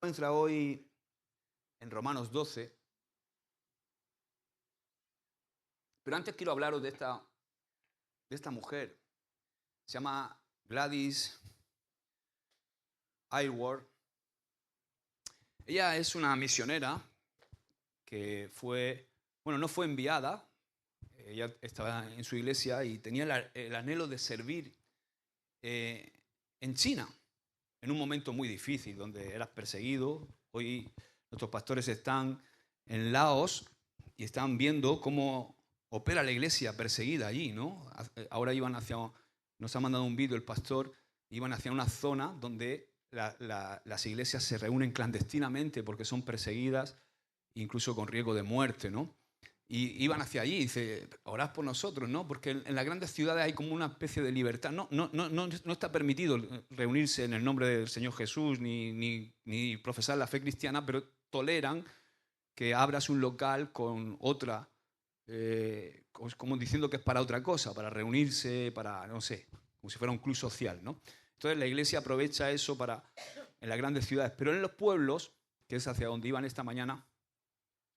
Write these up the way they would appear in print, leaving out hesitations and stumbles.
Encuentra hoy en Romanos 12, pero antes quiero hablaros de esta mujer. Se llama Gladys Aylward. Ella es una misionera que no fue enviada. Ella estaba en su iglesia y tenía el anhelo de servir en China, en un momento muy difícil, donde eras perseguido. Hoy nuestros pastores están en Laos y están viendo cómo opera la iglesia perseguida allí, ¿no? Ahora nos ha mandado un vídeo el pastor, iban hacia una zona donde las iglesias se reúnen clandestinamente porque son perseguidas, incluso con riesgo de muerte, ¿no? Y iban hacia allí y dice, orad por nosotros, ¿no? Porque en las grandes ciudades hay como una especie de libertad. No está permitido reunirse en el nombre del Señor Jesús ni profesar la fe cristiana, pero toleran que abras un local con otra, como diciendo que es para otra cosa, para reunirse, para, no sé, como si fuera un club social, ¿no? Entonces la iglesia aprovecha eso en las grandes ciudades, pero en los pueblos, que es hacia donde iban esta mañana,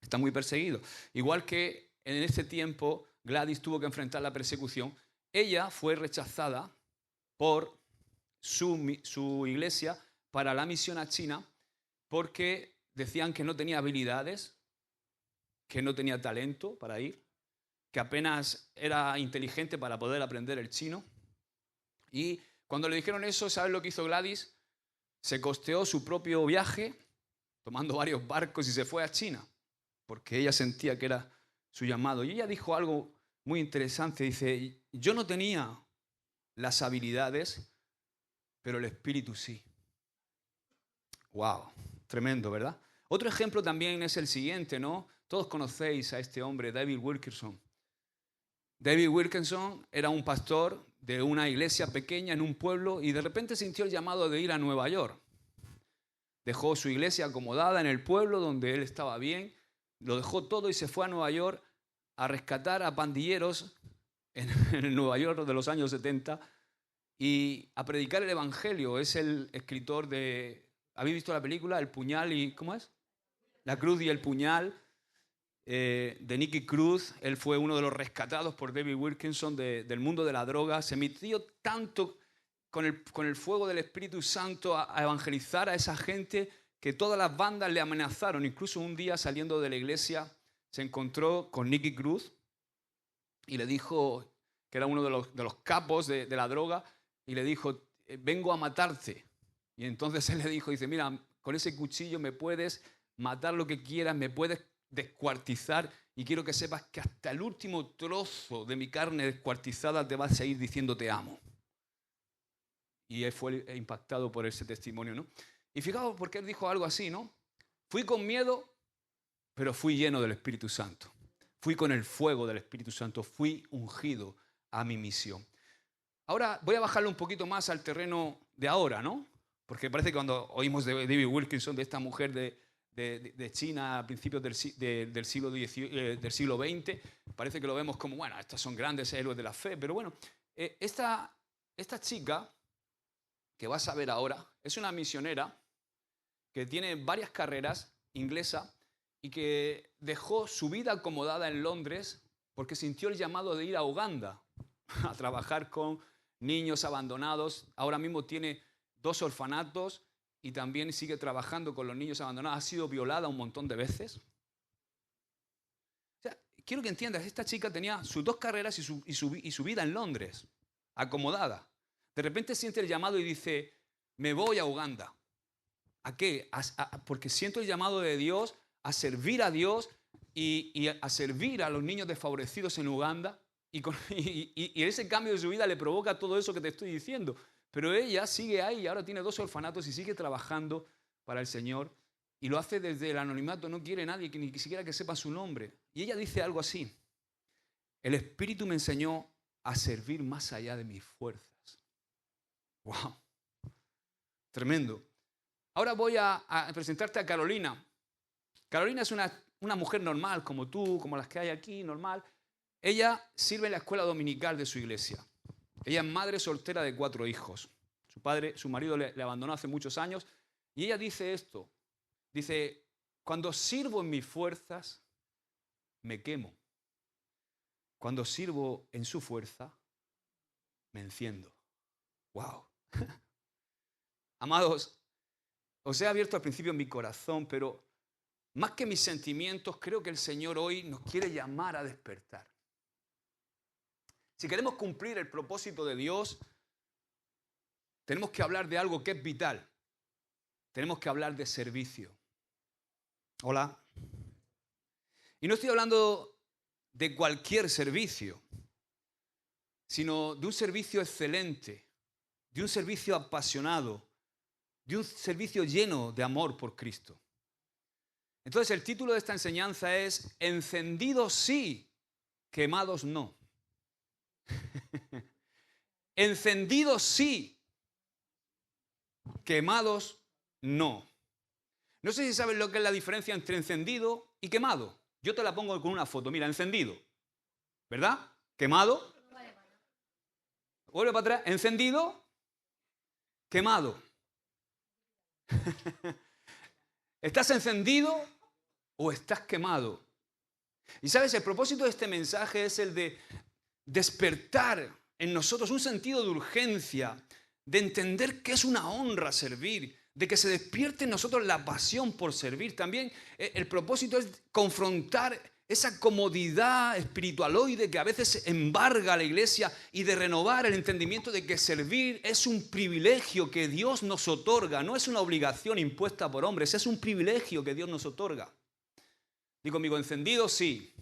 está muy perseguido. Igual que en este tiempo Gladys tuvo que enfrentar la persecución, ella fue rechazada por su iglesia para la misión a China porque decían que no tenía habilidades, que no tenía talento para ir, que apenas era inteligente para poder aprender el chino. Y cuando le dijeron eso, ¿sabes lo que hizo Gladys? Se costeó su propio viaje, tomando varios barcos, y se fue a China, porque ella sentía que era su llamado. Y ella dijo algo muy interesante, dice, yo no tenía las habilidades, pero el espíritu sí. ¡Wow! Tremendo, ¿verdad? Otro ejemplo también es el siguiente, ¿no? Todos conocéis a este hombre, David Wilkerson. David Wilkerson era un pastor de una iglesia pequeña en un pueblo y de repente sintió el llamado de ir a Nueva York. Dejó su iglesia acomodada en el pueblo donde él estaba bien, lo dejó todo y se fue a Nueva York a rescatar a pandilleros en el Nueva York de los años 70 y a predicar el evangelio. Es el escritor de... ¿Habéis visto la película El puñal y... ¿cómo es? La cruz y el puñal, de Nicky Cruz. Él fue uno de los rescatados por David Wilkerson del mundo de la droga. Se metió tanto con el fuego del Espíritu Santo a evangelizar a esa gente que todas las bandas le amenazaron. Incluso un día, saliendo de la iglesia, se encontró con Nicky Cruz y le dijo, que era uno de los capos de la droga, y le dijo, vengo a matarte. Y entonces él le dijo, dice, mira, con ese cuchillo me puedes matar lo que quieras, me puedes descuartizar, y quiero que sepas que hasta el último trozo de mi carne descuartizada te va a seguir diciendo te amo. Y él fue impactado por ese testimonio, ¿no? Y fijaos por qué él dijo algo así, ¿no? Fui con miedo, pero fui lleno del Espíritu Santo. Fui con el fuego del Espíritu Santo, fui ungido a mi misión. Ahora voy a bajarlo un poquito más al terreno de ahora, ¿no? Porque parece que cuando oímos de David Wilkerson, de esta mujer de China a principios del siglo XX, parece que lo vemos como, bueno, estos son grandes héroes de la fe, pero bueno, esta chica que vas a ver ahora es una misionera que tiene varias carreras, inglesa, y que dejó su vida acomodada en Londres porque sintió el llamado de ir a Uganda a trabajar con niños abandonados. Ahora mismo tiene 2 orfanatos y también sigue trabajando con los niños abandonados. Ha sido violada un montón de veces. O sea, quiero que entiendas, esta chica tenía sus 2 carreras y su vida en Londres, acomodada. De repente siente el llamado y dice, me voy a Uganda. ¿A qué? Porque siento el llamado de Dios a servir a Dios y a servir a los niños desfavorecidos en Uganda. Y ese cambio de su vida le provoca todo eso que te estoy diciendo. Pero ella sigue ahí, ahora tiene 2 orfanatos y sigue trabajando para el Señor. Y lo hace desde el anonimato, no quiere nadie que ni siquiera que sepa su nombre. Y ella dice algo así, el Espíritu me enseñó a servir más allá de mis fuerzas. ¡Wow! Tremendo. Ahora voy a presentarte a Carolina. Carolina es una mujer normal, como tú, como las que hay aquí, normal. Ella sirve en la escuela dominical de su iglesia. Ella es madre soltera de 4 hijos. Su marido le abandonó hace muchos años. Y ella dice esto, Dice, cuando sirvo en mis fuerzas, me quemo. Cuando sirvo en su fuerza, me enciendo. ¡Wow! Amados, os he abierto al principio mi corazón, pero más que mis sentimientos, creo que el Señor hoy nos quiere llamar a despertar. Si queremos cumplir el propósito de Dios, tenemos que hablar de algo que es vital. Tenemos que hablar de servicio. Hola. Y no estoy hablando de cualquier servicio, sino de un servicio excelente, de un servicio apasionado, de un servicio lleno de amor por Cristo. Entonces el título de esta enseñanza es Encendidos sí, quemados no. Encendidos sí, quemados no. No sé si sabes lo que es la diferencia entre encendido y quemado. Yo te la pongo con una foto. Mira, encendido, ¿verdad? Quemado. Vuelve para atrás. Encendido, quemado. ¿Estás encendido o estás quemado? Y sabes, el propósito de este mensaje es el de despertar en nosotros un sentido de urgencia, de entender que es una honra servir, de que se despierte en nosotros la pasión por servir. También el propósito es confrontar esa comodidad espiritualoide que a veces embarga a la iglesia y de renovar el entendimiento de que servir es un privilegio que Dios nos otorga, no es una obligación impuesta por hombres, es un privilegio que Dios nos otorga. Digo conmigo, encendido sí,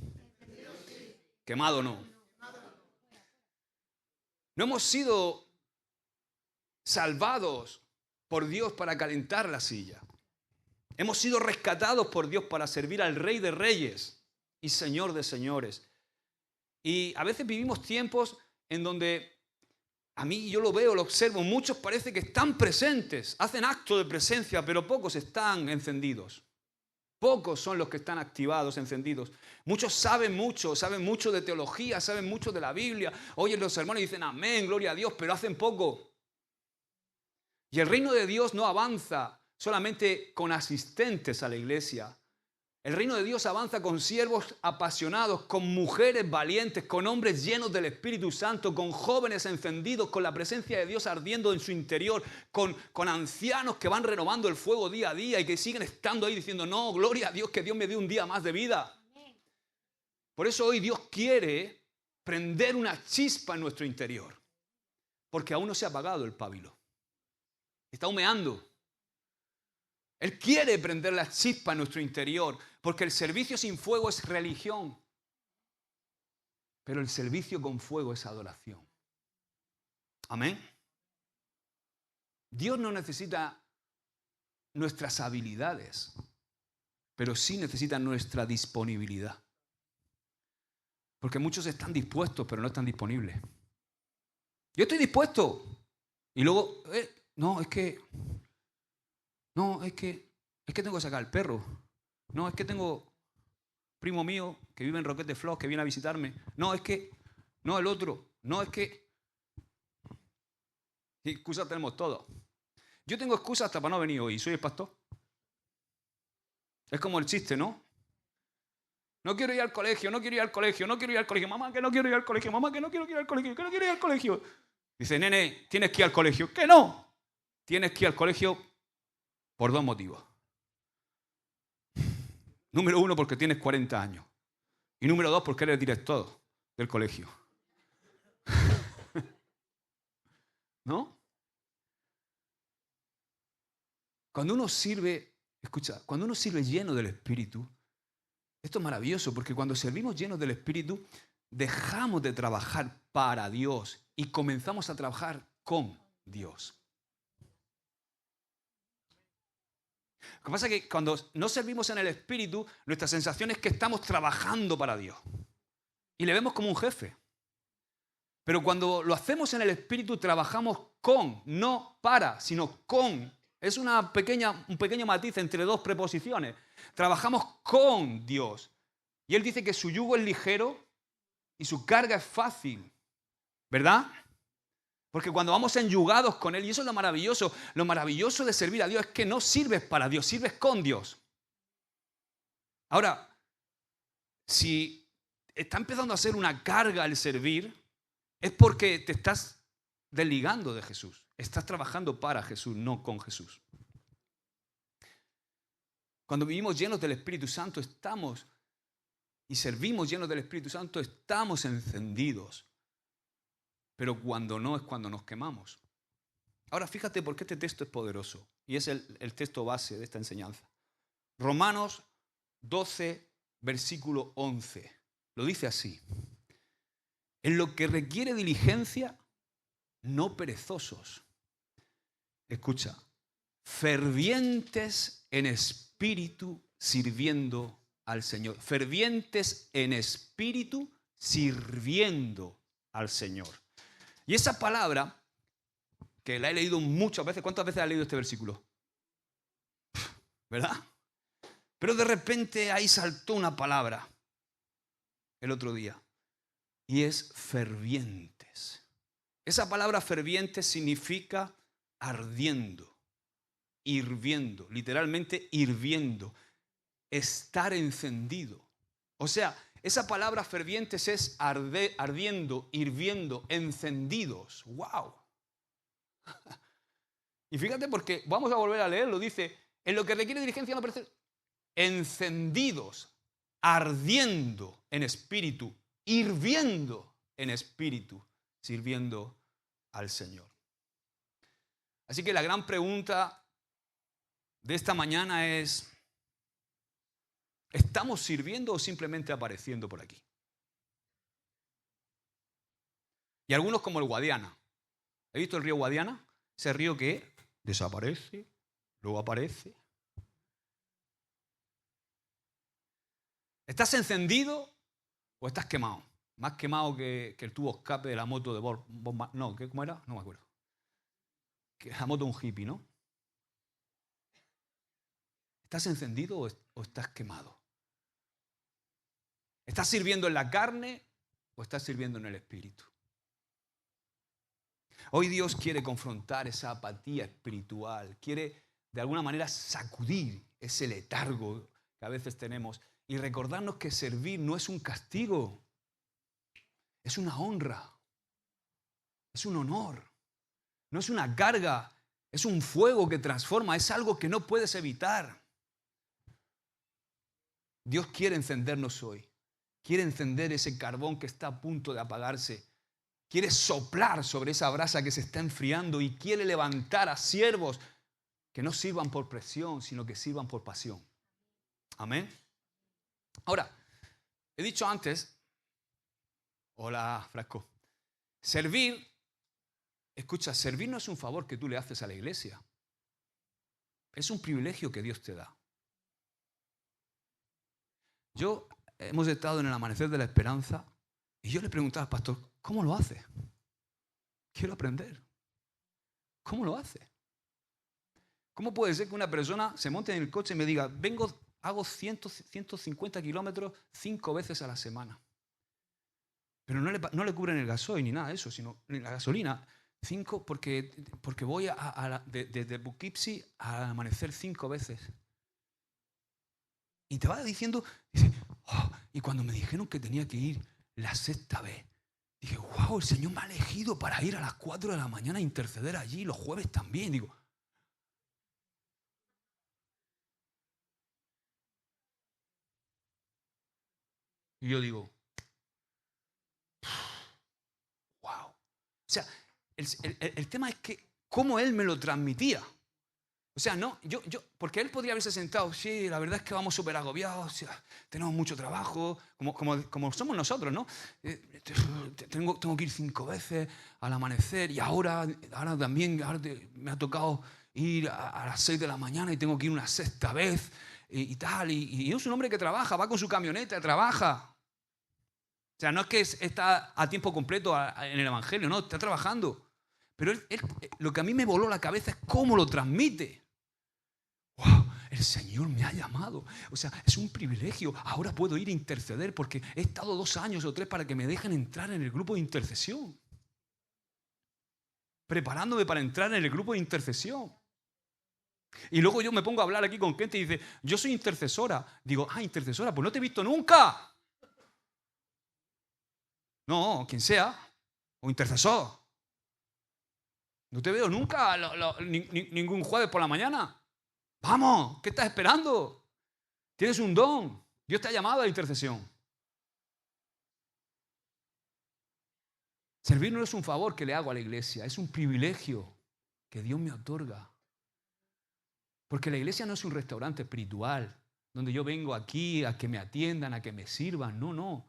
quemado no. No hemos sido salvados por Dios para calentar la silla. Hemos sido rescatados por Dios para servir al Rey de Reyes y Señor de señores. Y a veces vivimos tiempos en donde, a mí yo lo veo, lo observo, muchos parece que están presentes, hacen acto de presencia, pero pocos están encendidos. Pocos son los que están activados, encendidos. Muchos saben mucho de teología, saben mucho de la Biblia, oyen los sermones y dicen amén, gloria a Dios, pero hacen poco. Y el reino de Dios no avanza solamente con asistentes a la iglesia. El reino de Dios avanza con siervos apasionados, con mujeres valientes, con hombres llenos del Espíritu Santo, con jóvenes encendidos, con la presencia de Dios ardiendo en su interior, con ancianos que van renovando el fuego día a día y que siguen estando ahí diciendo, no, gloria a Dios que Dios me dio un día más de vida. Por eso hoy Dios quiere prender una chispa en nuestro interior, porque aún no se ha apagado el pábilo. Está humeando. Él quiere prender la chispa en nuestro interior, porque el servicio sin fuego es religión, pero el servicio con fuego es adoración. Amén. Dios no necesita nuestras habilidades, pero sí necesita nuestra disponibilidad. Porque muchos están dispuestos, pero no están disponibles. Yo estoy dispuesto. Y luego, no, es que tengo que sacar al perro. No, es que tengo primo mío que vive en Roquete Flos, que viene a visitarme. No, el otro. No, es que... Y excusas tenemos todos. Yo tengo excusas hasta para no venir hoy. ¿Soy el pastor? Es como el chiste, ¿no? No quiero ir al colegio, no quiero ir al colegio, no quiero ir al colegio. Mamá, que no quiero ir al colegio. Mamá, que no quiero ir al colegio, que no quiero ir al colegio. Dice, nene, tienes que ir al colegio. ¿Qué no? Tienes que ir al colegio por dos motivos. Número uno, porque tienes 40 años. Y número dos, porque eres director del colegio. ¿No? Cuando uno sirve, escucha, cuando uno sirve lleno del Espíritu, esto es maravilloso, porque cuando servimos llenos del Espíritu, dejamos de trabajar para Dios y comenzamos a trabajar con Dios. Lo que pasa es que cuando no servimos en el Espíritu, nuestra sensación es que estamos trabajando para Dios. Y le vemos como un jefe. Pero cuando lo hacemos en el Espíritu, trabajamos con, no para, sino con. Es un pequeño matiz entre dos preposiciones. Trabajamos con Dios. Y Él dice que su yugo es ligero y su carga es fácil. ¿Verdad? Porque cuando vamos enyugados con Él, y eso es lo maravilloso de servir a Dios, es que no sirves para Dios, sirves con Dios. Ahora, si está empezando a ser una carga el servir, es porque te estás desligando de Jesús. Estás trabajando para Jesús, no con Jesús. Cuando vivimos llenos del Espíritu Santo, y servimos llenos del Espíritu Santo, estamos encendidos. Pero cuando no, es cuando nos quemamos. Ahora, fíjate por qué este texto es poderoso. Y es el texto base de esta enseñanza. Romanos 12, versículo 11. Lo dice así. En lo que requiere diligencia, no perezosos. Escucha. Fervientes en espíritu, sirviendo al Señor. Fervientes en espíritu, sirviendo al Señor. Y esa palabra, que la he leído muchas veces. ¿Cuántas veces has leído este versículo? ¿Verdad? Pero de repente ahí saltó una palabra el otro día. Y es fervientes. Esa palabra fervientes significa ardiendo, hirviendo, literalmente hirviendo, estar encendido. O sea, esa palabra fervientes es ardiendo, hirviendo, encendidos. ¡Wow! Y fíjate porque vamos a volver a leerlo. Dice, en lo que requiere diligencia no parece encendidos, ardiendo en espíritu, hirviendo en espíritu, sirviendo al Señor. Así que la gran pregunta de esta mañana es, ¿estamos sirviendo o simplemente apareciendo por aquí? Y algunos como el Guadiana. ¿He visto el río Guadiana? Ese río que desaparece, luego aparece. ¿Estás encendido o estás quemado? Más quemado que el tubo escape de la moto de Bob. No, ¿cómo era? No me acuerdo. Que la moto de un hippie, ¿no? ¿Estás encendido o estás quemado? ¿Estás sirviendo en la carne o estás sirviendo en el espíritu? Hoy Dios quiere confrontar esa apatía espiritual, quiere de alguna manera sacudir ese letargo que a veces tenemos y recordarnos que servir no es un castigo, es una honra, es un honor, no es una carga, es un fuego que transforma, es algo que no puedes evitar. Dios quiere encendernos hoy, quiere encender ese carbón que está a punto de apagarse. Quiere soplar sobre esa brasa que se está enfriando y quiere levantar a siervos que no sirvan por presión, sino que sirvan por pasión. Amén. Ahora, he dicho antes, hola Frasco, servir, escucha, servir no es un favor que tú le haces a la iglesia. Es un privilegio que Dios te da. Hemos estado en el Amanecer de la Esperanza y yo le preguntaba al pastor, ¿cómo lo hace? Quiero aprender. ¿Cómo lo hace? ¿Cómo puede ser que una persona se monte en el coche y me diga, hago 150 kilómetros 5 veces a la semana? Pero no le cubren el gasoil ni nada de eso, sino la gasolina. 5 porque voy desde Poughkeepsie al Amanecer 5 veces. Y te va diciendo, dice, y cuando me dijeron que tenía que ir la 6ª vez, dije, wow, el Señor me ha elegido para ir a las 4 de la mañana a interceder allí, los jueves también. Digo, y yo digo, wow. O sea, el tema es que cómo Él me lo transmitía. O sea, no, porque Él podría haberse sentado, sí, la verdad es que vamos súper agobiados, o sea, tenemos mucho trabajo, como somos nosotros, ¿no? Tengo que ir 5 veces al amanecer y ahora también me ha tocado ir a las 6 de la mañana y tengo que ir una 6ª vez y tal. Y es un hombre que trabaja, va con su camioneta, trabaja. O sea, no es que está a tiempo completo en el Evangelio, no, está trabajando. Pero lo que a mí me voló la cabeza es cómo lo transmite. ¡Wow! El Señor me ha llamado. O sea, es un privilegio. Ahora puedo ir a interceder porque he estado 2 años o 3 para que me dejen entrar en el grupo de intercesión. Preparándome para entrar en el grupo de intercesión. Y luego yo me pongo a hablar aquí con gente y dice, yo soy intercesora. Digo, intercesora, pues no te he visto nunca. No, quien sea, o intercesor. No te veo nunca ningún jueves por la mañana. Vamos, ¿qué estás esperando? Tienes un don. Dios te ha llamado a la intercesión. Servir no es un favor que le hago a la iglesia, es un privilegio que Dios me otorga. Porque la iglesia no es un restaurante espiritual, donde yo vengo aquí a que me atiendan, a que me sirvan. No, no.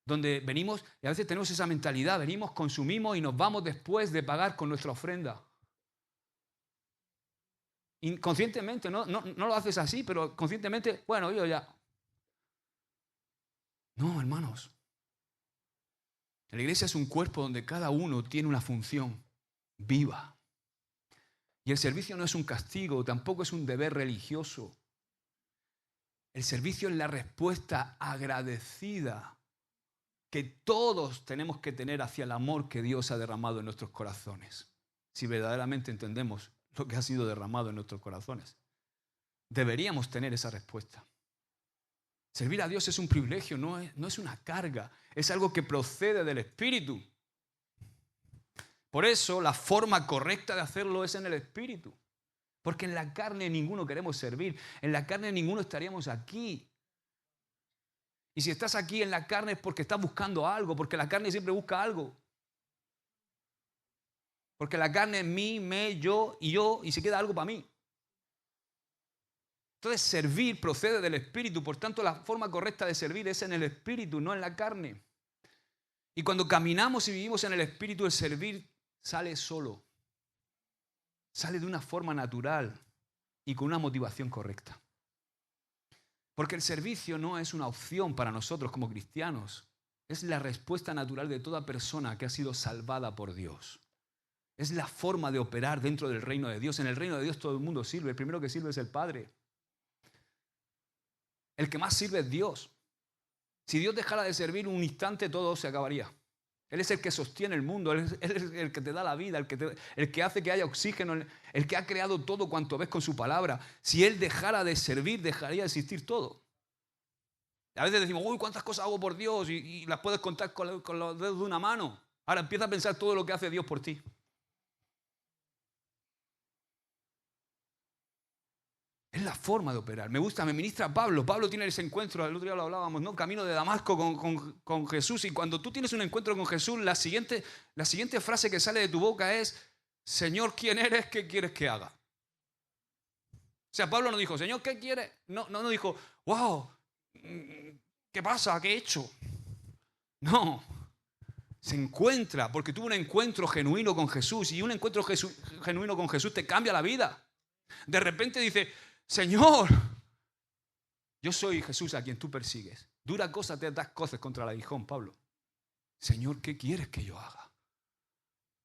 Donde venimos, y a veces tenemos esa mentalidad, venimos, consumimos y nos vamos después de pagar con nuestra ofrenda. Inconscientemente, no lo haces así, pero conscientemente, bueno, yo ya. No, hermanos. La iglesia es un cuerpo donde cada uno tiene una función viva. Y el servicio no es un castigo, tampoco es un deber religioso. El servicio es la respuesta agradecida que todos tenemos que tener hacia el amor que Dios ha derramado en nuestros corazones. Si verdaderamente entendemos lo que ha sido derramado en nuestros corazones, deberíamos tener esa respuesta. Servir a Dios es un privilegio, no es una carga, es algo que procede del Espíritu. Por eso la forma correcta de hacerlo es en el Espíritu. Porque en la carne ninguno queremos servir, en la carne ninguno estaríamos aquí. Y si estás aquí en la carne es porque estás buscando algo, porque la carne siempre busca algo. Porque la carne es mí, me, yo, y se queda algo para mí. Entonces servir procede del Espíritu, por tanto la forma correcta de servir es en el Espíritu, no en la carne. Y cuando caminamos y vivimos en el Espíritu, el servir sale solo. Sale de una forma natural y con una motivación correcta. Porque el servicio no es una opción para nosotros como cristianos. Es la respuesta natural de toda persona que ha sido salvada por Dios. Es la forma de operar dentro del reino de Dios. En el reino de Dios todo el mundo sirve. El primero que sirve es el Padre. El que más sirve es Dios. Si Dios dejara de servir un instante, todo se acabaría. Él es el que sostiene el mundo, Él es el que te da la vida, el que hace que haya oxígeno, el que ha creado todo cuanto ves con su palabra. Si Él dejara de servir, dejaría de existir todo. A veces decimos, uy, cuántas cosas hago por Dios y las puedes contar con los dedos de una mano. Ahora empieza a pensar todo lo que hace Dios por ti. Es la forma de operar. Me ministra Pablo. Pablo tiene ese encuentro, el otro día lo hablábamos, ¿no? Camino de Damasco con Jesús. Y cuando tú tienes un encuentro con Jesús, la siguiente frase que sale de tu boca es, Señor, ¿quién eres? ¿Qué quieres que haga? O sea, Pablo no dijo, Señor, ¿qué quieres? No dijo, wow, ¿qué pasa? ¿Qué he hecho? No. Se encuentra, porque tuvo un encuentro genuino con Jesús. Y un encuentro genuino con Jesús te cambia la vida. De repente dice, Señor, yo soy Jesús a quien tú persigues. Dura cosa te das cosas contra el aguijón, Pablo. Señor, ¿qué quieres que yo haga?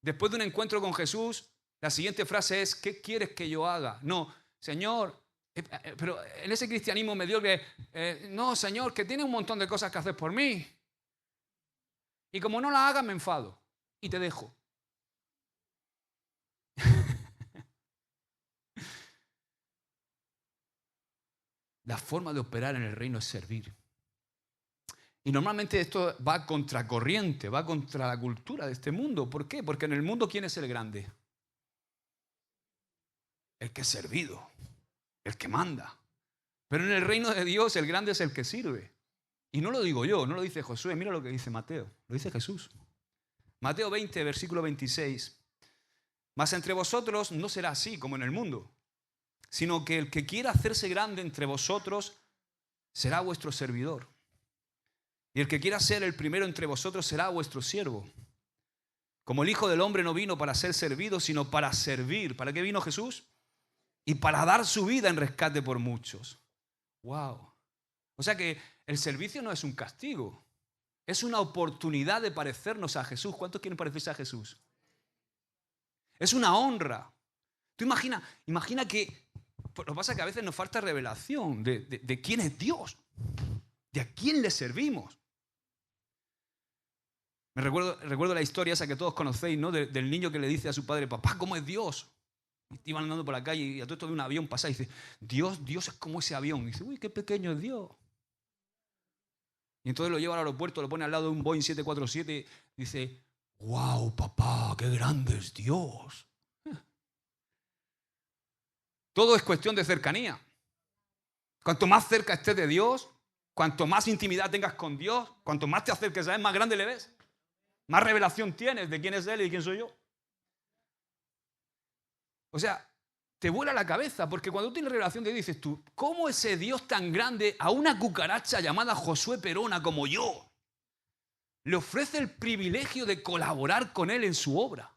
Después de un encuentro con Jesús, la siguiente frase es, ¿qué quieres que yo haga? No, Señor, pero en ese cristianismo medio que, no, Señor, que tiene un montón de cosas que hacer por mí. Y como no las hagas, me enfado y te dejo. La forma de operar en el reino es servir. Y normalmente esto va contracorriente, va contra la cultura de este mundo. ¿Por qué? Porque en el mundo, ¿quién es el grande? El que es servido, el que manda. Pero en el reino de Dios, el grande es el que sirve. Y no lo digo yo, no lo dice Josué, mira lo que dice Mateo, lo dice Jesús. Mateo 20, versículo 26. Mas entre vosotros no será así como en el mundo, sino que el que quiera hacerse grande entre vosotros será vuestro servidor. Y el que quiera ser el primero entre vosotros será vuestro siervo. Como el Hijo del Hombre no vino para ser servido, sino para servir. ¿Para qué vino Jesús? Y para dar su vida en rescate por muchos. ¡Wow! O sea que el servicio no es un castigo. Es una oportunidad de parecernos a Jesús. ¿Cuántos quieren parecerse a Jesús? Es una honra. Tú imagina que... Lo que pasa es que a veces nos falta revelación de quién es Dios, de a quién le servimos. Recuerdo la historia esa que todos conocéis, ¿no? Del niño que le dice a su padre, papá, ¿cómo es Dios? Iban andando por la calle y a todo esto ve un avión pasar y dice, Dios es como ese avión. Y dice, uy, qué pequeño es Dios. Y entonces lo lleva al aeropuerto, lo pone al lado de un Boeing 747 y dice, wow, papá, qué grande es Dios. Todo es cuestión de cercanía. Cuanto más cerca estés de Dios, cuanto más intimidad tengas con Dios, cuanto más te acerques a Él, más grande le ves. Más revelación tienes de quién es Él y de quién soy yo. O sea, te vuela la cabeza, porque cuando tú tienes revelación de Dios dices tú, ¿cómo ese Dios tan grande a una cucaracha llamada Josué Perona como yo le ofrece el privilegio de colaborar con Él en su obra?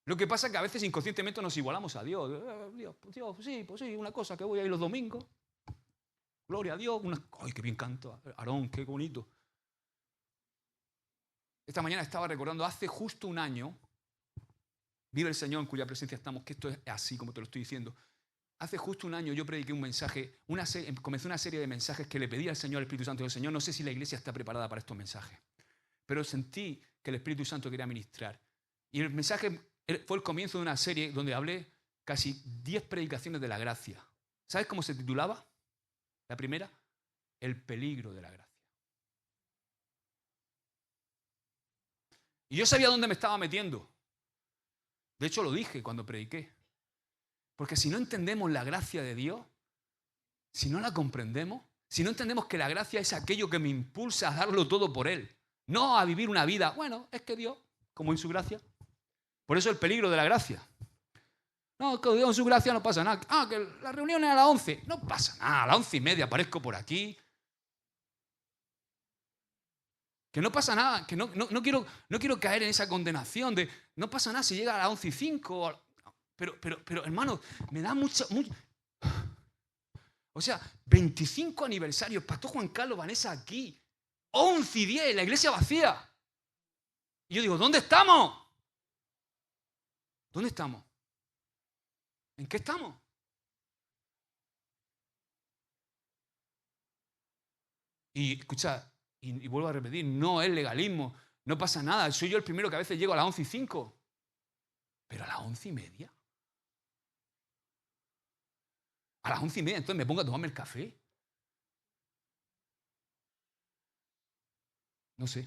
Lo que pasa es que a veces inconscientemente nos igualamos a Dios. Dios, pues sí, una cosa que voy a ir los domingos. Gloria a Dios. ¡Ay, qué bien canto! Aarón, qué bonito. Esta mañana estaba recordando, hace justo un año, vive el Señor en cuya presencia estamos, que esto es así como te lo estoy diciendo. Hace justo un año yo prediqué un mensaje, comencé una serie de mensajes que le pedí al Señor, al Espíritu Santo. Y el Señor, no sé si la iglesia está preparada para estos mensajes, pero sentí que el Espíritu Santo quería ministrar. Y el mensaje fue el comienzo de una serie donde hablé casi 10 predicaciones de la gracia. ¿Sabes cómo se titulaba? La primera, el peligro de la gracia. Y yo sabía dónde me estaba metiendo. De hecho, lo dije cuando prediqué. Porque si no entendemos la gracia de Dios, si no la comprendemos, si no entendemos que la gracia es aquello que me impulsa a darlo todo por Él, no a vivir una vida, bueno, es que Dios, como en su gracia. Por eso el peligro de la gracia. No, que Dios en su gracia no pasa nada. Ah, que la reunión es a las 11. No pasa nada, a las 11:30 aparezco por aquí. Que no pasa nada, que no quiero caer en esa condenación de no pasa nada si llega a las 11:05. Pero hermano, me da mucho. O sea, 25 aniversarios, Pastor Juan Carlos, Vanessa aquí, 11:10, la iglesia vacía. Y yo digo, ¿dónde estamos? ¿Dónde estamos? ¿En qué estamos? Y escucha, y vuelvo a repetir, no es legalismo, no pasa nada. Soy yo el primero que a veces llego a las 11:05. Pero a las 11:30. A las 11:30, entonces me pongo a tomarme el café. No sé.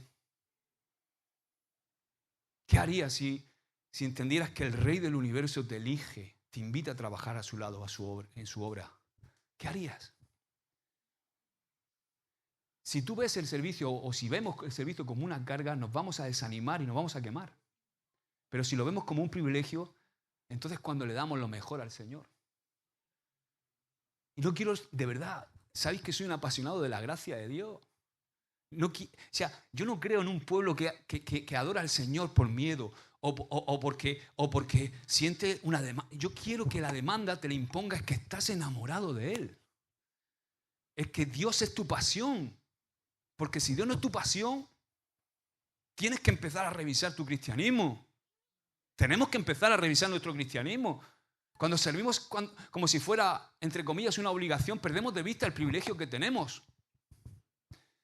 ¿Qué harías si entendieras que el Rey del Universo te elige, te invita a trabajar a su lado, en su obra? ¿Qué harías? Si tú ves el servicio o si vemos el servicio como una carga, nos vamos a desanimar y nos vamos a quemar. Pero si lo vemos como un privilegio, entonces cuando le damos lo mejor al Señor. Y no quiero, de verdad, ¿sabéis que soy un apasionado de la gracia de Dios? O sea, yo no creo en un pueblo que adora al Señor por miedo o porque siente una demanda. Yo quiero que la demanda te la imponga es que estás enamorado de Él. Es que Dios es tu pasión. Porque si Dios no es tu pasión, tienes que empezar a revisar tu cristianismo. Tenemos que empezar a revisar nuestro cristianismo. Cuando servimos como si fuera, entre comillas, una obligación, perdemos de vista el privilegio que tenemos.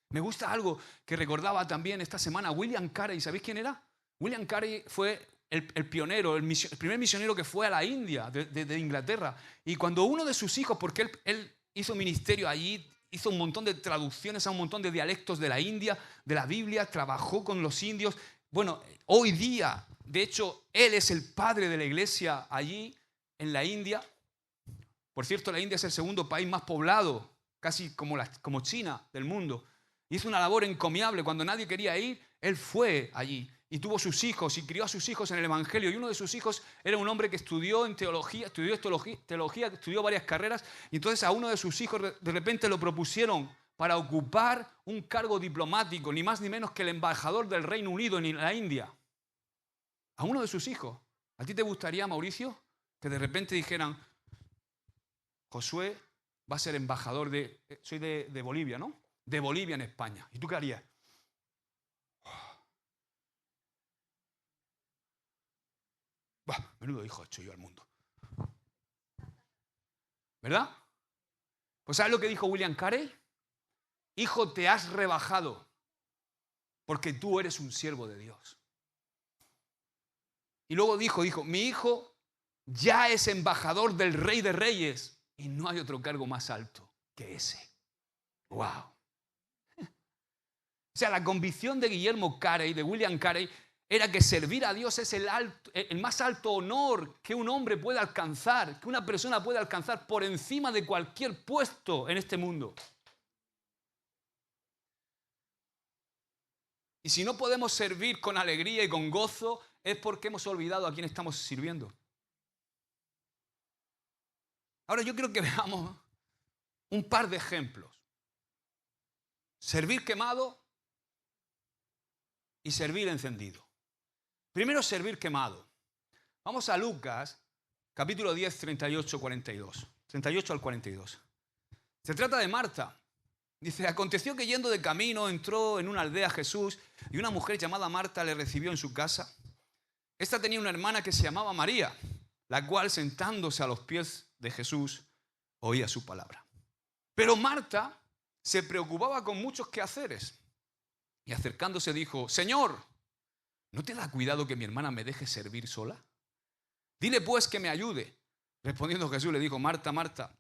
Me gusta algo que recordaba también esta semana William Carey. ¿Sabéis quién era? William Carey fue el pionero, el primer misionero que fue a la India, de Inglaterra. Y cuando uno de sus hijos, porque él hizo ministerio allí, hizo un montón de traducciones a un montón de dialectos de la India, de la Biblia, trabajó con los indios. Bueno, hoy día, de hecho, él es el padre de la iglesia allí, en la India. Por cierto, la India es el segundo país más poblado, casi como China, del mundo. Hizo una labor encomiable. Cuando nadie quería ir, él fue allí y tuvo sus hijos y crió a sus hijos en el Evangelio. Y uno de sus hijos era un hombre que estudió teología, estudió varias carreras. Y entonces a uno de sus hijos de repente lo propusieron para ocupar un cargo diplomático, ni más ni menos que el embajador del Reino Unido en la India. A uno de sus hijos. ¿A ti te gustaría, Mauricio, que de repente dijeran, Josué va a ser embajador soy de Bolivia, ¿no? De Bolivia en España. ¿Y tú qué harías? Menudo hijo he hecho yo al mundo. ¿Verdad? Pues ¿sabes lo que dijo William Carey? Hijo, te has rebajado porque tú eres un siervo de Dios. Y luego dijo, mi hijo ya es embajador del Rey de Reyes y no hay otro cargo más alto que ese. ¡Wow! O sea, la convicción de Guillermo Carey, de William Carey, era que servir a Dios es el más alto honor que un hombre puede alcanzar, que una persona puede alcanzar por encima de cualquier puesto en este mundo. Y si no podemos servir con alegría y con gozo, es porque hemos olvidado a quién estamos sirviendo. Ahora yo quiero que veamos un par de ejemplos. Servir quemado y servir encendido. Primero, servir quemado. Vamos a Lucas, capítulo 10, 38 al 42. Se trata de Marta. Dice, aconteció que yendo de camino entró en una aldea Jesús y una mujer llamada Marta le recibió en su casa. Esta tenía una hermana que se llamaba María, la cual sentándose a los pies de Jesús oía su palabra. Pero Marta se preocupaba con muchos quehaceres y acercándose dijo, Señor, ¿no te da cuidado que mi hermana me deje servir sola? Dile pues que me ayude. Respondiendo Jesús le dijo, Marta, Marta,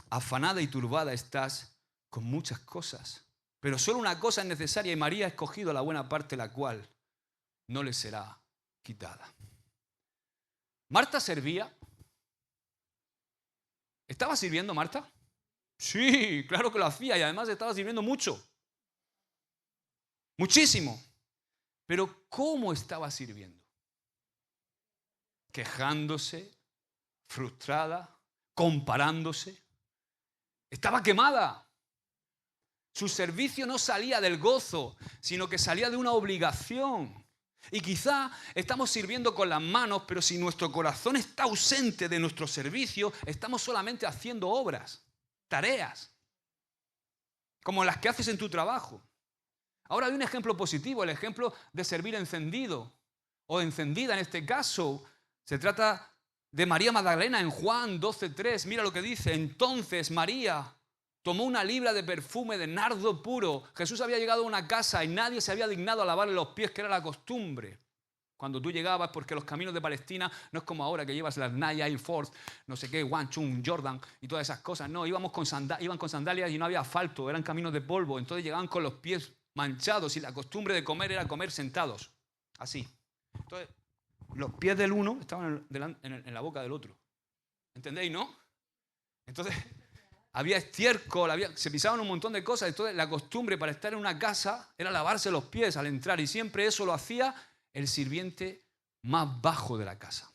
afanada y turbada estás con muchas cosas, pero solo una cosa es necesaria y María ha escogido la buena parte, la cual no le será quitada. Marta servía. ¿Estaba sirviendo Marta? Sí, claro que lo hacía y además estaba sirviendo mucho. Muchísimo. Pero ¿cómo estaba sirviendo? Quejándose, frustrada, comparándose. Estaba quemada. Su servicio no salía del gozo, sino que salía de una obligación. Y quizá estamos sirviendo con las manos, pero si nuestro corazón está ausente de nuestro servicio, estamos solamente haciendo obras, tareas, como las que haces en tu trabajo. Ahora hay un ejemplo positivo, el ejemplo de servir encendido o encendida en este caso. Se trata de María Magdalena en Juan 12:3. Mira lo que dice. Entonces María tomó una libra de perfume de nardo puro. Jesús había llegado a una casa y nadie se había dignado a lavarle los pies, que era la costumbre. Cuando tú llegabas, porque los caminos de Palestina no es como ahora que llevas las Nike Air Force, no sé qué, One Chun, Jordan y todas esas cosas. No, iban con sandalias y no había asfalto, eran caminos de polvo. Entonces llegaban con los pies manchados y la costumbre de comer era comer sentados, así. Entonces, los pies del uno estaban en la boca del otro. ¿Entendéis, no? Entonces, había estiércol, se pisaban un montón de cosas. Entonces, la costumbre para estar en una casa era lavarse los pies al entrar. Y siempre eso lo hacía el sirviente más bajo de la casa.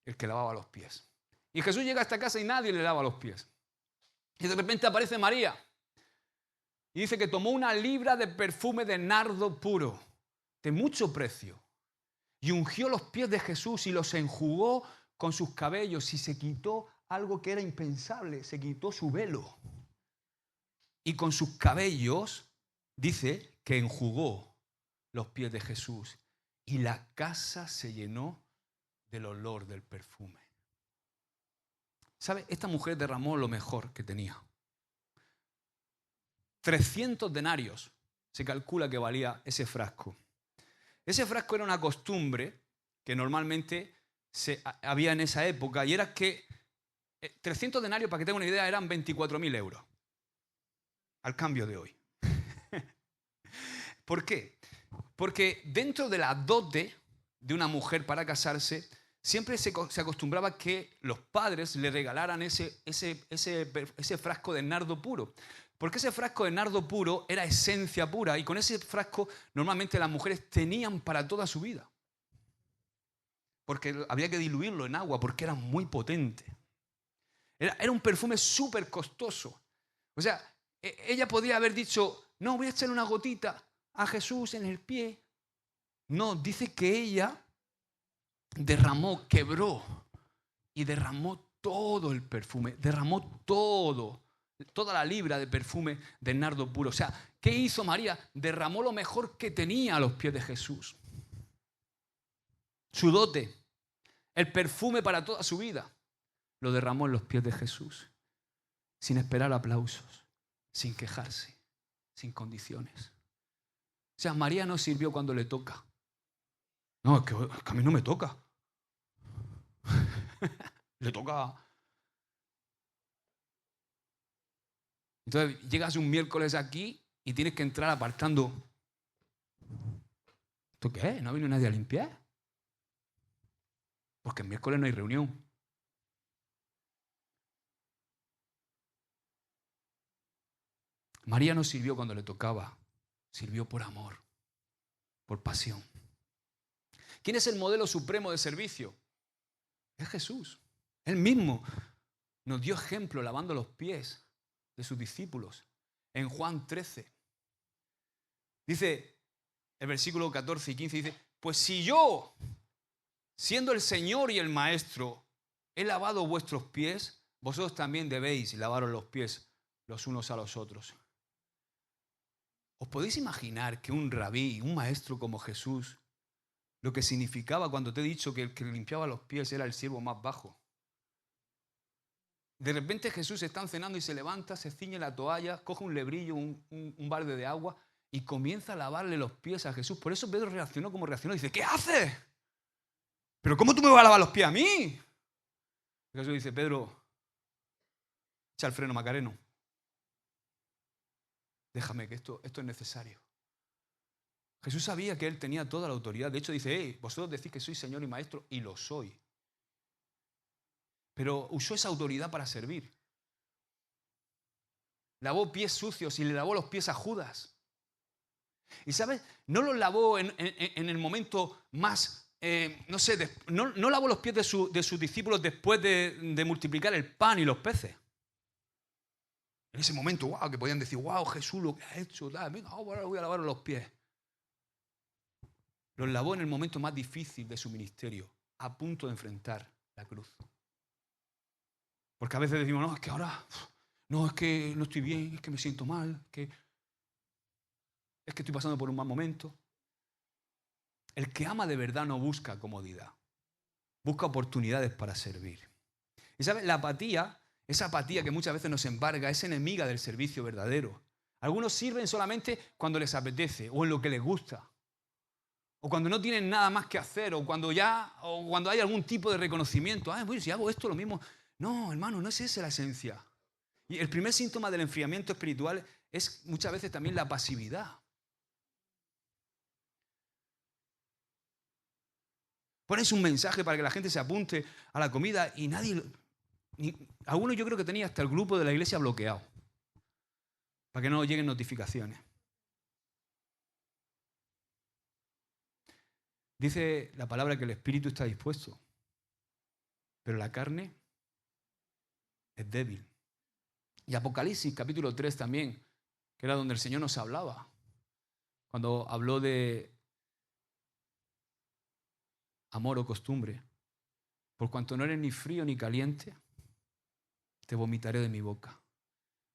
El que lavaba los pies. Y Jesús llega a esta casa y nadie le lava los pies. Y de repente aparece María. Y dice que tomó una libra de perfume de nardo puro, de mucho precio. Y ungió los pies de Jesús y los enjugó con sus cabellos y se quitó algo que era impensable, se quitó su velo. Y con sus cabellos, dice que enjugó los pies de Jesús. Y la casa se llenó del olor del perfume. ¿Sabe? Esta mujer derramó lo mejor que tenía. 300 denarios se calcula que valía ese frasco. Ese frasco era una costumbre que normalmente había en esa época y era que 300 denarios, para que tenga una idea, eran 24.000 euros al cambio de hoy. ¿Por qué? Porque dentro de la dote de una mujer para casarse siempre se acostumbraba que los padres le regalaran ese frasco de nardo puro. Porque ese frasco de nardo puro era esencia pura y con ese frasco normalmente las mujeres tenían para toda su vida. Porque había que diluirlo en agua porque era muy potente. Era un perfume súper costoso. O sea, ella podía haber dicho, no, voy a echarle una gotita a Jesús en el pie. No, dice que ella derramó, quebró y derramó todo el perfume, derramó toda la libra de perfume de nardo puro. O sea, ¿qué hizo María? Derramó lo mejor que tenía a los pies de Jesús. Su dote, el perfume para toda su vida, lo derramó en los pies de Jesús, sin esperar aplausos, sin quejarse, sin condiciones. O sea, María no sirvió cuando le toca. No, es que a mí no me toca. Le toca. Entonces llegas un miércoles aquí y tienes que entrar apartando. ¿Esto qué es? ¿No ha venido nadie a limpiar? Porque el miércoles no hay reunión. María no sirvió cuando le tocaba, sirvió por amor, por pasión. ¿Quién es el modelo supremo de servicio? Es Jesús. Él mismo nos dio ejemplo lavando los pies de sus discípulos. En Juan 13. Dice, el versículo 14 y 15 dice, pues si yo, siendo el Señor y el Maestro, he lavado vuestros pies, vosotros también debéis lavaros los pies los unos a los otros. ¿Os podéis imaginar que un rabí, un maestro como Jesús, lo que significaba cuando te he dicho que el que limpiaba los pies era el siervo más bajo? De repente Jesús está cenando y se levanta, se ciñe la toalla, coge un lebrillo, un balde de agua y comienza a lavarle los pies a Jesús. Por eso Pedro reaccionó como reaccionó. Dice, ¿qué haces? ¿Pero cómo tú me vas a lavar los pies a mí? Jesús dice, Pedro, echa el freno, Macareno. Déjame que esto es necesario. Jesús sabía que él tenía toda la autoridad. De hecho dice, hey, vosotros decís que soy Señor y Maestro, y lo soy. Pero usó esa autoridad para servir. Lavó pies sucios y le lavó los pies a Judas. Y ¿sabes? No los lavó en el momento más, no lavó los pies de sus discípulos después de multiplicar el pan y los peces. En ese momento, wow, que podían decir, wow, Jesús lo que ha hecho, venga, ahora voy a lavar los pies. Los lavó en el momento más difícil de su ministerio, a punto de enfrentar la cruz. Porque a veces decimos, no, es que ahora, no, es que no estoy bien, es que me siento mal, es que estoy pasando por un mal momento. El que ama de verdad no busca comodidad, busca oportunidades para servir. Y ¿sabes? La apatía, esa apatía que muchas veces nos embarga, es enemiga del servicio verdadero. Algunos sirven solamente cuando les apetece o en lo que les gusta. O cuando no tienen nada más que hacer, o cuando hay algún tipo de reconocimiento. Bueno, si hago esto, lo mismo. No, hermano, no es esa la esencia. Y el primer síntoma del enfriamiento espiritual es muchas veces también la pasividad. Pones un mensaje para que la gente se apunte a la comida y nadie... Algunos yo creo que tenía hasta el grupo de la iglesia bloqueado, para que no lleguen notificaciones. Dice la palabra que el espíritu está dispuesto, pero la carne es débil. Y Apocalipsis capítulo 3 también, que era donde el Señor nos hablaba, cuando habló de amor o costumbre. Por cuanto no eres ni frío ni caliente, te vomitaré de mi boca.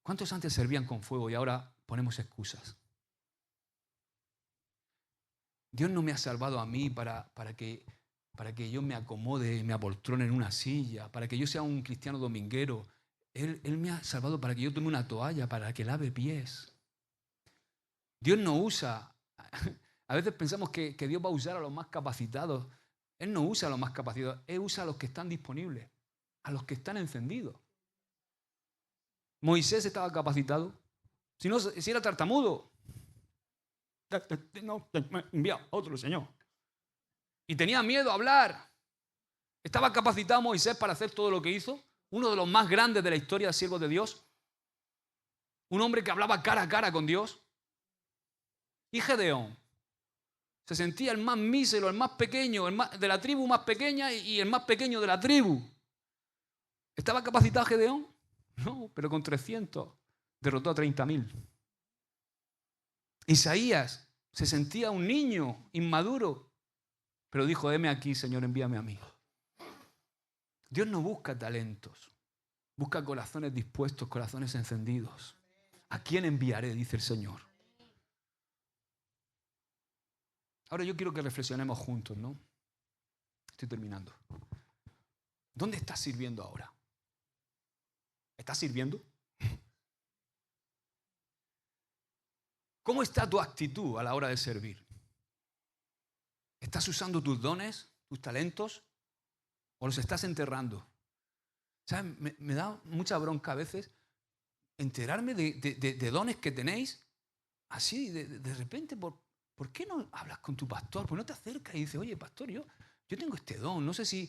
¿Cuántos antes servían con fuego y ahora ponemos excusas? Dios no me ha salvado a mí para que yo me acomode, me apoltrone en una silla, para que yo sea un cristiano dominguero. Él me ha salvado para que yo tome una toalla, para que lave pies. Dios no usa, a veces pensamos que Dios va a usar a los más capacitados. Él no usa a los más capacitados, Él usa a los que están disponibles, a los que están encendidos. Moisés estaba capacitado, si era tartamudo. No, me envía otro Señor. Y tenía miedo a hablar. ¿Estaba capacitado Moisés para hacer todo lo que hizo? Uno de los más grandes de la historia de siervos de Dios. Un hombre que hablaba cara a cara con Dios. Y Gedeón se sentía el más mísero, el más pequeño, de la tribu más pequeña y el más pequeño de la tribu. ¿Estaba capacitado Gedeón? No, pero con 300 derrotó a 30.000. Isaías se sentía un niño inmaduro, pero dijo, heme aquí, Señor, envíame a mí. Dios no busca talentos, busca corazones dispuestos, corazones encendidos. ¿A quién enviaré? Dice el Señor. Ahora yo quiero que reflexionemos juntos, ¿no? Estoy terminando. ¿Dónde estás sirviendo ahora? ¿Estás sirviendo? ¿Cómo está tu actitud a la hora de servir? ¿Estás usando tus dones, tus talentos, o los estás enterrando? ¿Sabes? Me da mucha bronca a veces enterarme de dones que tenéis así, de repente. ¿Por qué no hablas con tu pastor? ¿Por qué no te acercas y dices, oye, pastor, yo tengo este don, no sé si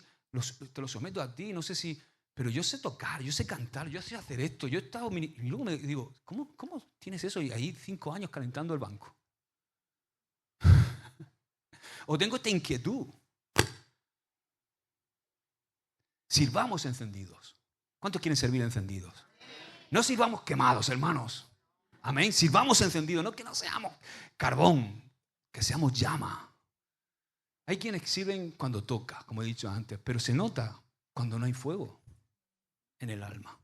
te lo someto a ti, no sé si... Pero yo sé tocar, yo sé cantar, yo sé hacer esto, yo he estado... Y luego me digo, ¿cómo tienes eso? Y ahí 5 años calentando el banco. O tengo esta inquietud. Sirvamos encendidos. ¿Cuántos quieren servir encendidos? No sirvamos quemados, hermanos. Amén. Sirvamos encendidos, no que no seamos carbón, que seamos llama. Hay quienes sirven cuando toca, como he dicho antes, pero se nota cuando no hay fuego en el alma.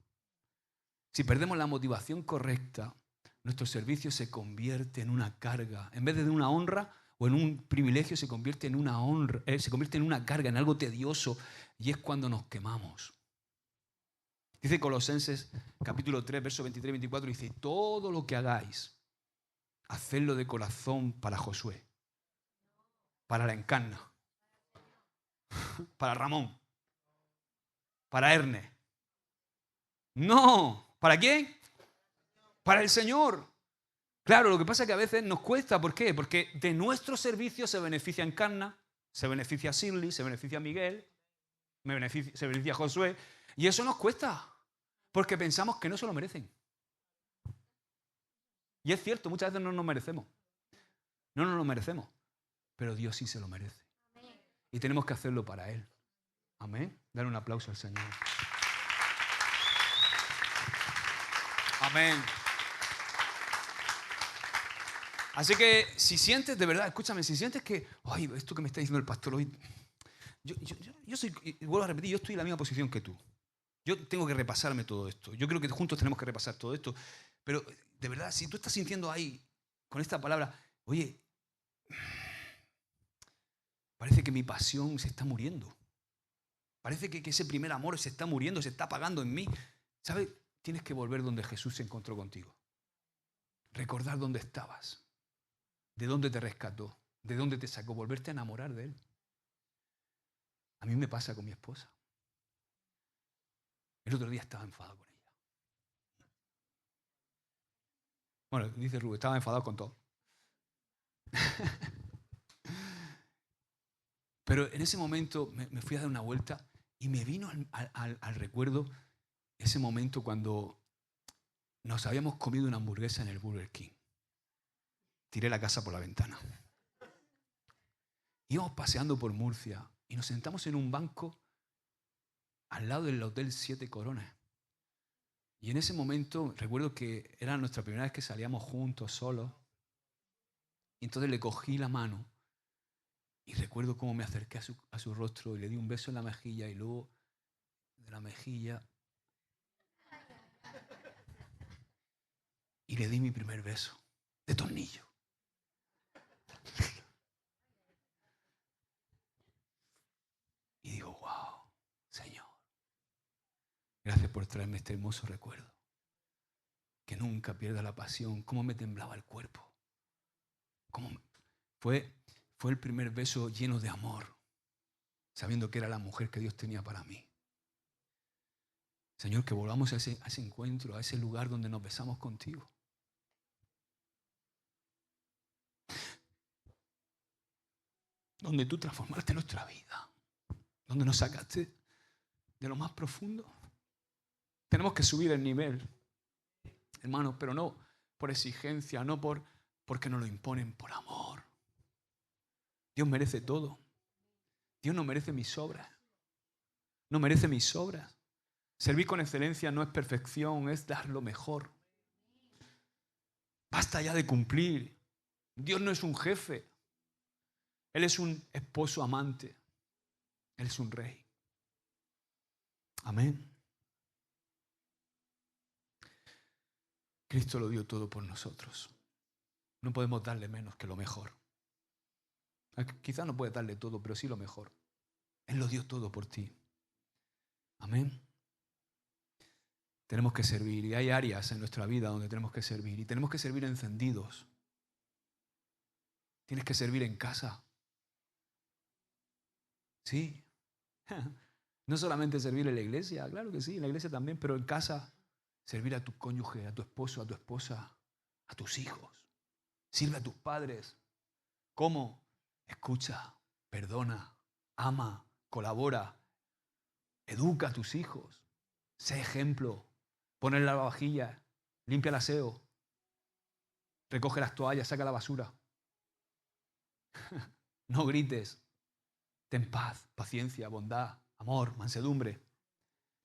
Si perdemos la motivación correcta, nuestro servicio se convierte en una carga. En vez de una honra o en un privilegio, se convierte en una honra, se convierte en una carga, en algo tedioso, y es cuando nos quemamos. Dice Colosenses capítulo 3, versos 23 y 24, dice, todo lo que hagáis, hacedlo de corazón para Josué, para la Encarna, para Ramón, para Erne. No, ¿para quién? Para el Señor. Claro, lo que pasa es que a veces nos cuesta. ¿Por qué? Porque de nuestro servicio se beneficia Encarna, se beneficia Shirley, se beneficia Miguel, se beneficia Josué, y eso nos cuesta, porque pensamos que no se lo merecen. Y es cierto, muchas veces no nos merecemos. No nos lo merecemos, pero Dios sí se lo merece. Y tenemos que hacerlo para Él. Amén. Dar un aplauso al Señor. Amén. Así que si sientes, de verdad, escúchame, si sientes que, ay, esto que me está diciendo el pastor hoy, yo soy, y vuelvo a repetir, yo estoy en la misma posición que tú. Yo tengo que repasarme todo esto. Yo creo que juntos tenemos que repasar todo esto. Pero de verdad, si tú estás sintiendo ahí, con esta palabra, oye, parece que mi pasión se está muriendo. Parece que ese primer amor se está muriendo, se está apagando en mí. ¿Sabes? Tienes que volver donde Jesús se encontró contigo. Recordar dónde estabas. De dónde te rescató. De dónde te sacó. Volverte a enamorar de Él. A mí me pasa con mi esposa. El otro día estaba enfadado con ella. Bueno, dice Rubén, estaba enfadado con todo. Pero en ese momento me fui a dar una vuelta y me vino al recuerdo ese momento cuando nos habíamos comido una hamburguesa en el Burger King. Tiré la casa por la ventana. Íbamos paseando por Murcia y nos sentamos en un banco al lado del Hotel Siete Coronas. Y en ese momento recuerdo que era nuestra primera vez que salíamos juntos, solos. Y entonces le cogí la mano y recuerdo cómo me acerqué a su rostro y le di un beso en la mejilla y luego de la mejilla y le di mi primer beso de tornillo. Y digo, wow, Señor, gracias por traerme este hermoso recuerdo. Que nunca pierda la pasión. Cómo me temblaba el cuerpo. Fue el primer beso lleno de amor, sabiendo que era la mujer que Dios tenía para mí. Señor, que volvamos a ese encuentro, a ese lugar donde nos besamos contigo. Donde tú transformaste nuestra vida. Donde nos sacaste de lo más profundo. Tenemos que subir el nivel, hermanos, pero no por exigencia, no porque nos lo imponen, por amor. Dios merece todo. Dios no merece mis obras. No merece mis obras. Servir con excelencia no es perfección, es dar lo mejor. Basta ya de cumplir. Dios no es un jefe. Él es un esposo amante. Él es un rey. Amén. Cristo lo dio todo por nosotros. No podemos darle menos que lo mejor. Quizás no puedes darle todo, pero sí lo mejor. Él lo dio todo por ti. Amén. Tenemos que servir y hay áreas en nuestra vida donde tenemos que servir y tenemos que servir encendidos. Tienes que servir en casa. Sí. No solamente servir en la iglesia, claro que sí, en la iglesia también, pero en casa, servir a tu cónyuge, a tu esposo, a tu esposa, a tus hijos. Sirve a tus padres. ¿Cómo? Escucha, perdona, ama, colabora, educa a tus hijos. Sé ejemplo. Pon la lavavajillas, limpia el aseo, recoge las toallas, saca la basura. No grites. Ten paz, paciencia, bondad, amor, mansedumbre.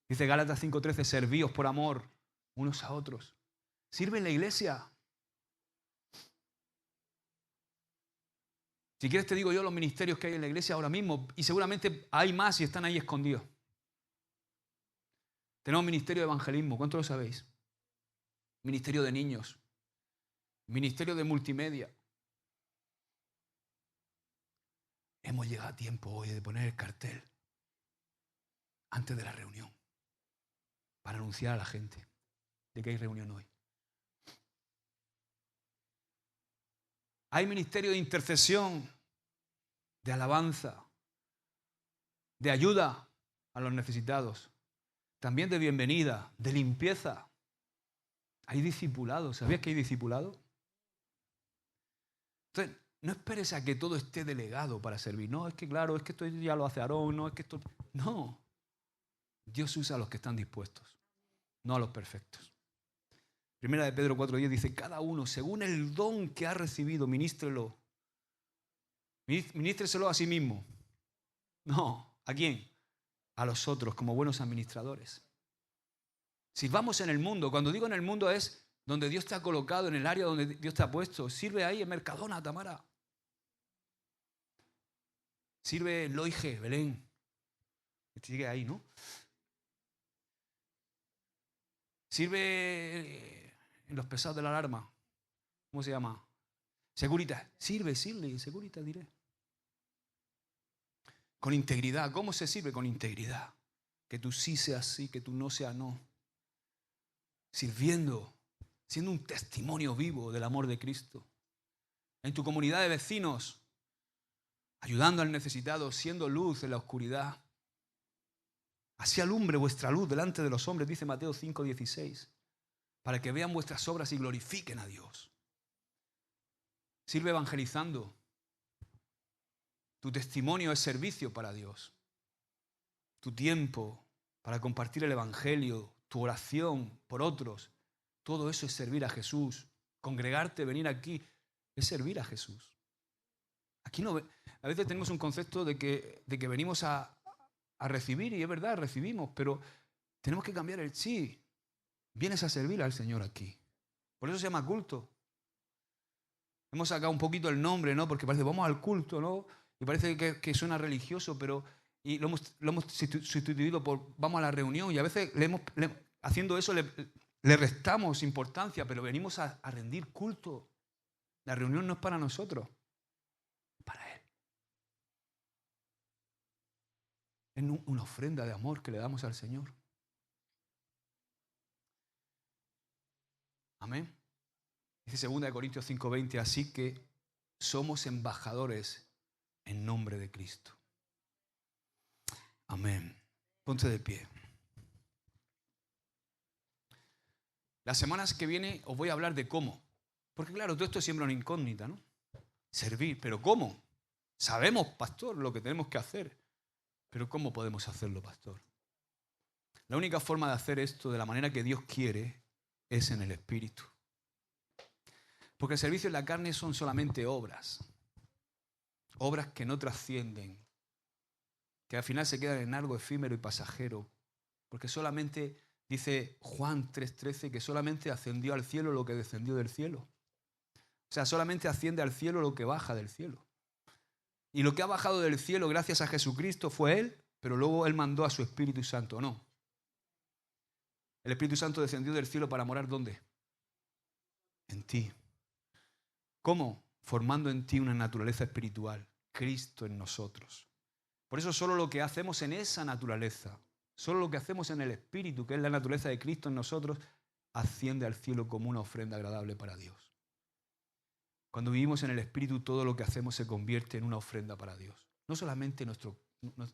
Dice Gálatas 5:13, servíos por amor unos a otros. Sirve en la iglesia. Si quieres te digo yo los ministerios que hay en la iglesia ahora mismo, y seguramente hay más y están ahí escondidos. Tenemos ministerio de evangelismo, ¿cuánto lo sabéis? Ministerio de niños, ministerio de multimedia. Hemos llegado a tiempo hoy de poner el cartel antes de la reunión para anunciar a la gente de que hay reunión hoy. Hay ministerio de intercesión, de alabanza, de ayuda a los necesitados, también de bienvenida, de limpieza. Hay discipulados. ¿Sabías que hay discipulados? Entonces, no esperes a que todo esté delegado para servir. No, es que claro, es que esto ya lo hace Aarón, no, es que esto... No. Dios usa a los que están dispuestos, no a los perfectos. Primera de Pedro 4:10 dice, cada uno, según el don que ha recibido, ministrelo. Ministreselo a sí mismo. No, ¿a quién? A los otros, como buenos administradores. Sirvamos en el mundo. Cuando digo en el mundo es donde Dios te ha colocado, en el área donde Dios te ha puesto. Sirve ahí en Mercadona, Tamara. Sirve en Loige, Belén. Sigue ahí, ¿no? Sirve en los pesados de la alarma. ¿Cómo se llama? Securitas. Sirve, Securitas diré. Con integridad. ¿Cómo se sirve? Con integridad. Que tú sí seas sí, que tú no seas no. Sirviendo, siendo un testimonio vivo del amor de Cristo. En tu comunidad de vecinos, ayudando al necesitado, siendo luz en la oscuridad. Así alumbre vuestra luz delante de los hombres, dice Mateo 5:16, para que vean vuestras obras y glorifiquen a Dios. Sirve evangelizando. Tu testimonio es servicio para Dios. Tu tiempo para compartir el evangelio, tu oración por otros, todo eso es servir a Jesús. Congregarte, venir aquí, es servir a Jesús. Aquí no, a veces tenemos un concepto de que venimos a recibir, y es verdad, recibimos, pero tenemos que cambiar el sí. Vienes a servir al Señor aquí. Por eso se llama culto. Hemos sacado un poquito el nombre, ¿no? Porque parece, vamos al culto, ¿no? Y parece que suena religioso, pero y lo hemos sustituido por vamos a la reunión. Y a veces haciendo eso le restamos importancia, pero venimos a rendir culto. La reunión no es para nosotros, es para Él. Es una ofrenda de amor que le damos al Señor. Amén. Dice 2 Corintios 5:20, así que somos embajadores en nombre de Cristo. Amén. Ponte de pie. Las semanas que vienen os voy a hablar de cómo. Porque claro, todo esto es siempre una incógnita, ¿no? Servir, pero ¿cómo? Sabemos, pastor, lo que tenemos que hacer. Pero ¿cómo podemos hacerlo, pastor? La única forma de hacer esto de la manera que Dios quiere es en el Espíritu. Porque el servicio en la carne son solamente obras. Obras que no trascienden. Que al final se quedan en algo efímero y pasajero. Porque solamente, dice Juan 3:13, que solamente ascendió al cielo lo que descendió del cielo. O sea, solamente asciende al cielo lo que baja del cielo. Y lo que ha bajado del cielo gracias a Jesucristo fue Él, pero luego Él mandó a su Espíritu Santo, ¿no? El Espíritu Santo descendió del cielo para morar ¿dónde? En ti. ¿Cómo? Formando en ti una naturaleza espiritual, Cristo en nosotros. Por eso solo lo que hacemos en esa naturaleza, solo lo que hacemos en el Espíritu, que es la naturaleza de Cristo en nosotros, asciende al cielo como una ofrenda agradable para Dios. Cuando vivimos en el Espíritu, todo lo que hacemos se convierte en una ofrenda para Dios. No solamente nuestro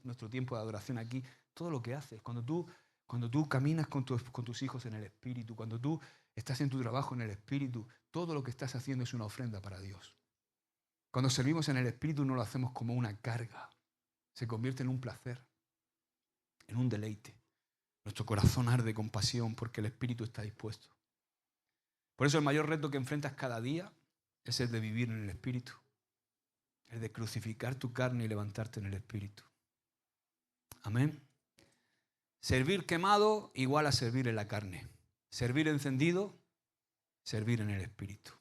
nuestro tiempo de adoración aquí, todo lo que haces, cuando tú caminas con tus hijos en el Espíritu, cuando tú estás en tu trabajo en el Espíritu, todo lo que estás haciendo es una ofrenda para Dios. Cuando servimos en el Espíritu no lo hacemos como una carga, se convierte en un placer, en un deleite. Nuestro corazón arde con pasión porque el Espíritu está dispuesto. Por eso el mayor reto que enfrentas cada día es el de vivir en el Espíritu, el de crucificar tu carne y levantarte en el Espíritu. Amén. Servir quemado igual a servir en la carne. Servir encendido, servir en el Espíritu.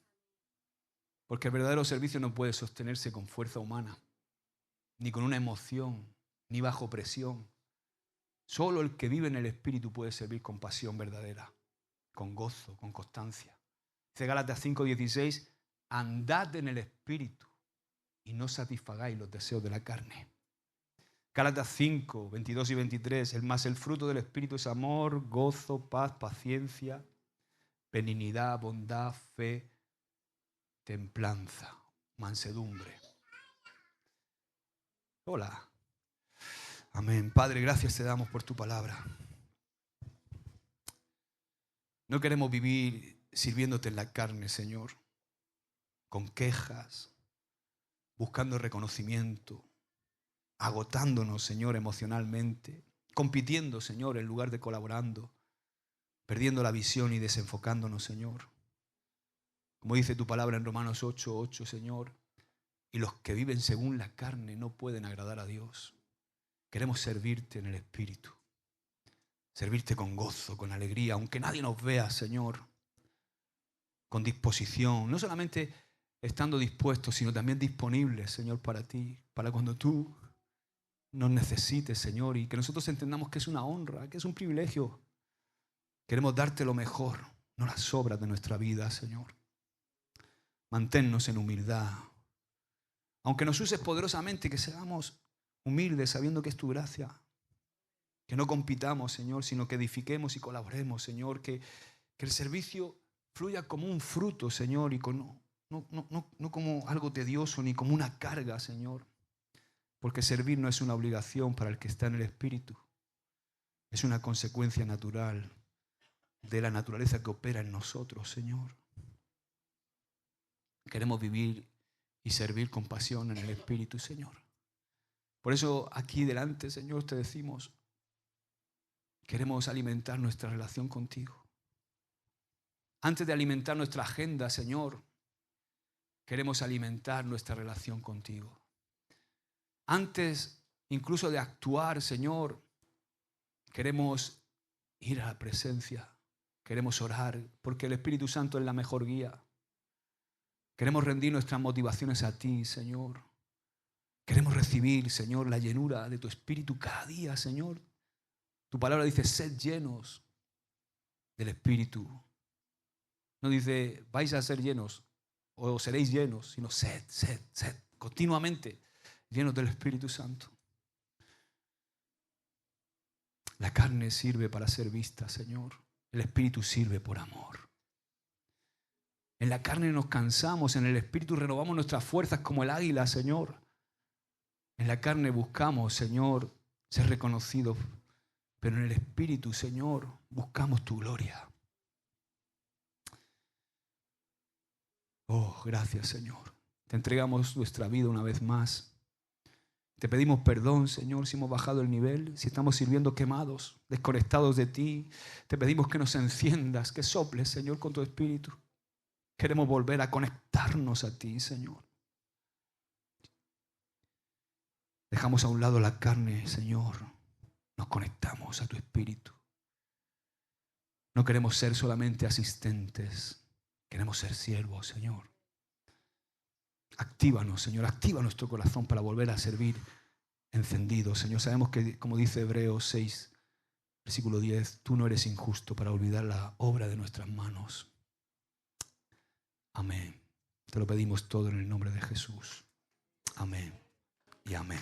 Porque el verdadero servicio no puede sostenerse con fuerza humana, ni con una emoción, ni bajo presión. Solo el que vive en el Espíritu puede servir con pasión verdadera, con gozo, con constancia. Dice Gálatas 5:16, andad en el Espíritu y no satisfagáis los deseos de la carne. Gálatas 5:22 y 23, el fruto del Espíritu es amor, gozo, paz, paciencia, benignidad, bondad, fe, templanza, mansedumbre. Hola. Amén. Padre, gracias te damos por tu palabra. No queremos vivir sirviéndote en la carne, Señor, con quejas, buscando reconocimiento, agotándonos, Señor, emocionalmente, compitiendo, Señor, en lugar de colaborando, perdiendo la visión y desenfocándonos, Señor. Como dice tu palabra en Romanos 8:8, Señor, y los que viven según la carne no pueden agradar a Dios. Queremos servirte en el Espíritu, servirte con gozo, con alegría, aunque nadie nos vea, Señor, con disposición, no solamente estando dispuestos, sino también disponibles, Señor, para ti, para cuando tú nos necesites, Señor, y que nosotros entendamos que es una honra, que es un privilegio. Queremos darte lo mejor, no las sobras de nuestra vida, Señor. Manténnos en humildad. Aunque nos uses poderosamente, que seamos humildes sabiendo que es tu gracia. Que no compitamos, Señor, sino que edifiquemos y colaboremos, Señor. Que el servicio fluya como un fruto, Señor, y no como algo tedioso ni como una carga, Señor. Porque servir no es una obligación para el que está en el Espíritu. Es una consecuencia natural de la naturaleza que opera en nosotros, Señor. Queremos vivir y servir con pasión en el Espíritu, Señor. Por eso aquí delante, Señor, te decimos, queremos alimentar nuestra relación contigo. Antes de alimentar nuestra agenda, Señor, queremos alimentar nuestra relación contigo. Antes incluso de actuar, Señor, queremos ir a la presencia. Queremos orar, porque el Espíritu Santo es la mejor guía. Queremos rendir nuestras motivaciones a ti, Señor. Queremos recibir, Señor, la llenura de tu Espíritu cada día, Señor. Tu palabra dice, sed llenos del Espíritu. No dice, vais a ser llenos o seréis llenos, sino sed, continuamente llenos del Espíritu Santo. La carne sirve para ser vista, Señor. El Espíritu sirve por amor. En la carne nos cansamos, en el Espíritu renovamos nuestras fuerzas como el águila, Señor. En la carne buscamos, Señor, ser reconocidos, pero en el Espíritu, Señor, buscamos tu gloria. Oh, gracias, Señor. Te entregamos nuestra vida una vez más. Te pedimos perdón, Señor, si hemos bajado el nivel, si estamos sirviendo quemados, desconectados de ti. Te pedimos que nos enciendas, que soples, Señor, con tu Espíritu. Queremos volver a conectarnos a ti, Señor. Dejamos a un lado la carne, Señor. Nos conectamos a tu Espíritu. No queremos ser solamente asistentes. Queremos ser siervos, Señor. Actívanos, Señor. Activa nuestro corazón para volver a servir encendido, Señor. Sabemos que, como dice Hebreos 6, versículo 10, tú no eres injusto para olvidar la obra de nuestras manos. Amén. Te lo pedimos todo en el nombre de Jesús. Amén y amén.